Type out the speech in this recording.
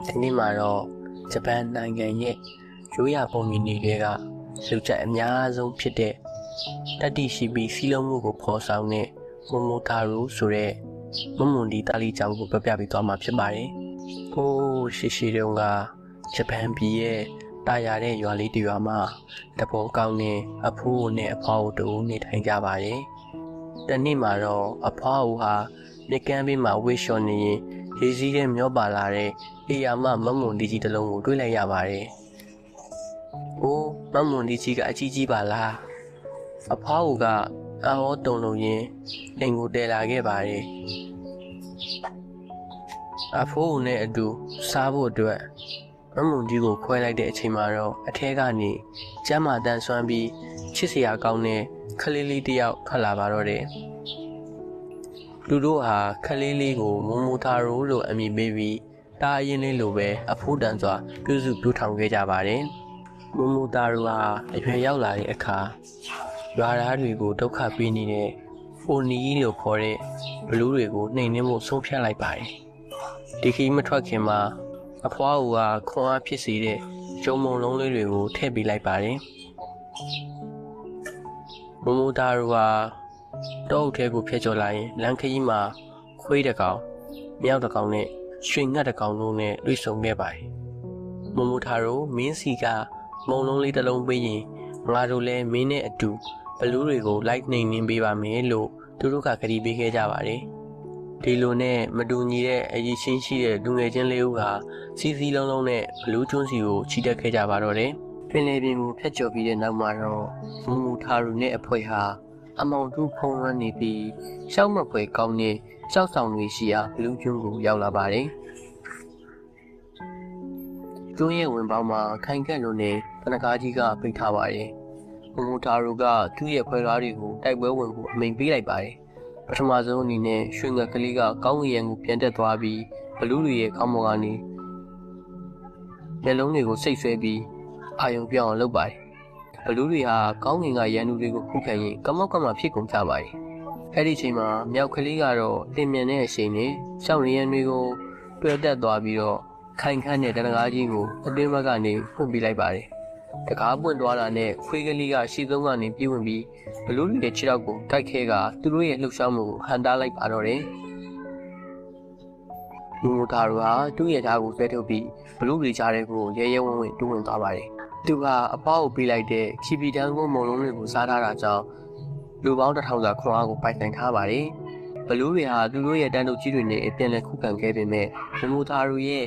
ဒီနေ့မှာတော့ဂျပန်နိုင်ငံရဲ့ရိုးရာပုံမြင်တွေကလူကြိုက်အများဆုံးဖြစ်တဲ့တတိရှိပြီးစီလုံးမှုကိုဖော်ဆောင်တဲ့မိုမိုတာရူဆိုတဲ့မွန်မွန်ဒီတာလီကြောင်ကိုပြပြပြီးသွားမှာဖြစ်ပါတယ်။ဟိုးရှိတုန်းကဂျပန်ပြည်ရဲ့တာယာတဲ့ရွာလေးတစ်ရွာမှာတဘောကောင်းနဲ့အဖိုးနဲ့အဖွားတို့နေထိုင်ကြပါတယ်။တနေ့မှာတော့အဖွားဟာမြကမ်းဘေးမှာဝေးလျှော်နေရင်ရေစီးတဲ့မျောပါလာတဲ့အေယာမမမွန်ဒီကြီးတစ်လုံးကိုတွေ့လိုက်ရပါတယ်။အိုးမမွန်ဒီကြီးကအကြီးကြီးပါလား။အဖွားကအာဟောတုံလုံးရင်အိမ်ကိုတည်လာခဲ့ပါတယ်။အဖိုးနဲ့အတူစားဖို့အတွက်မမွန်ဒီကိုခွဲလိုက်တဲ့အချိန်မှာတော့အထဲကနေကျမ်းမာတန်ဆွမ်းပြီးချစ်စရာကောင်းတဲ့ခလေးလေးတစ်ယောက်ထွက်လာပါတော့တယ်။သူတို့ဟာခလေးလေးကိုမိုမိုတာရိုလို့အမည်ပေးပြီးတာအရင်လေးလိုပဲအဖိုးတန်စွာပြုစုပြောထောင်ခဲ့ကြပါတယ်။မိုမိုတာရိုဟာအရွယ်ရောက်လာတဲ့အခါရွာသားတွေကိုဒုက္ခပေးနေတဲ့ဖိုနီလို့ခေါ်တဲ့ဘလူးတွေကိုနှိမ်နှင်းဖို့ဆုံးဖြတ်လိုက်ပါတယ်။ဒီခီးမထွက်ခင်မှာအဖွားကခွန်အားဖြစ်စေတဲ့ကျုံမုံလုံးလေးတွေကိုထည့်ပေးလိုက်ပါတယ်။မိုမိုတာရိုဟာတောအုပ်ထဲကိုဖျက်ကျော်လာရင်လမ်းခရီးမှာခွေးတစ်ကောင်မြောက်တစ်ကောင်နဲ့ရွှေငှက်တစ်ကောင်တို့နဲ့တွေ့ဆုံခဲ့ပါတယ်။မိုမိုတာရိုမင်းစီကမုံလုံးလေးတစ်လုံးပေးရင်ငါတို့လည်းမင်းနဲ့အတူဘလူးတွေကိုလိုက်နှိမ်နှင်းပေးပါမယ်လို့သူတို့ကကတိပေးခဲ့ကြပါတယ်။ဒီလိုနဲ့မတူညီတဲ့အရေးချင်းရှိတဲ့လူငယ်ချင်းလေးဦးကစီစီလုံးလုံးနဲ့ဘလူးကျွန်းစီကိုချီတက်ခဲ့ကြပါတော့တယ်။ပင်လယ်ပြင်ကိုဖျက်ကျော်ပြီးတဲ့နောက်မှာတော့မိုမိုတာရိုနဲ့အဖွဲဟာအမောင်တူဖုံးလွှမ်းနေပြီးရှောက်မဖွဲကောင်းတဲ့ကြောက်ဆောင်တွေရှိရာဘလူးကျွန်းကိုရောက်လာပါတယ်။ကျွန်းရဲ့ဝင်ပေါင်းမှာခိုင်ခန့်လိုနဲ့တနကားကြီးကပိတ်ထားပါတယ်။မိုမိုတာရိုကသူ့ရဲ့ဖွဲကားတွေကိုတိုက်ပွဲဝင်ဖို့အမိန်ပေးလိုက်ပါတယ်။ပထမဆုံးအနေနဲ့ရွှေငှက်ကလေးကကောင်းကင်ရံကိုပြန်တက်သွားပြီးဘလူးတွေရဲ့ခေါင်းပေါ်ကနေမျက်လုံးတွေကိုစိတ်ဆွဲပြီးအာယုံပြောင်းအောင်လုပ်ပါတယ်။ဘလူးတွေဟာကောင်းကင်ကရန်သူတွေကိုခုခံရင်ကမောက်ကမဖြစ်ကုန်ကြပါတယ်။အဲ့ဒီချိန်မှာမြောက်ကလေးကတော့လင်မြန်တဲ့အချိန်နဲ့ရှောင်းရံတွေကိုတွဲတက်သွားပြီးတော့ခိုင်ခန့်တဲ့တနကားကြီးကိုအတွင်းဘက်ကနေဖွင့်ပြလိုက်ပါတယ်။တကားပွင့်သွားတာနဲ့ခွေးကလေးကရှေ့ဆုံးကနေပြေးဝင်ပြီးဘလူးတွေရဲ့ခြေထောက်ကိုတိုက်ခဲကသူတို့ရဲ့လှုပ်ရှားမှုကိုဟန်တားလိုက်ပါတော့တယ်။မိုမိုတာရိုဟာသူ့ရဲ့ဓာတ်ကိုဆွဲထုတ်ပြီးဘလူးတွေကြားထဲကိုရဲရဲဝံ့ဝံ့တိုးဝင်သွားပါတယ်။သူကအဖွားကိုပေးလိုက်တဲ့ခီပီတန်းကုန်းမုံလုံးတွေကိုစားထားတာကြောင့်လူပေါင်း1000စာခွန်အားကိုပိုင်ဆိုင်ထားပါတယ်။ဘလူးတွေဟာသူတို့ရဲ့တန်းတုပ်ကြီးတွေနဲ့အပြန်လည်ခုခံခဲ့ပေမဲ့မိုမိုတာရိုရဲ့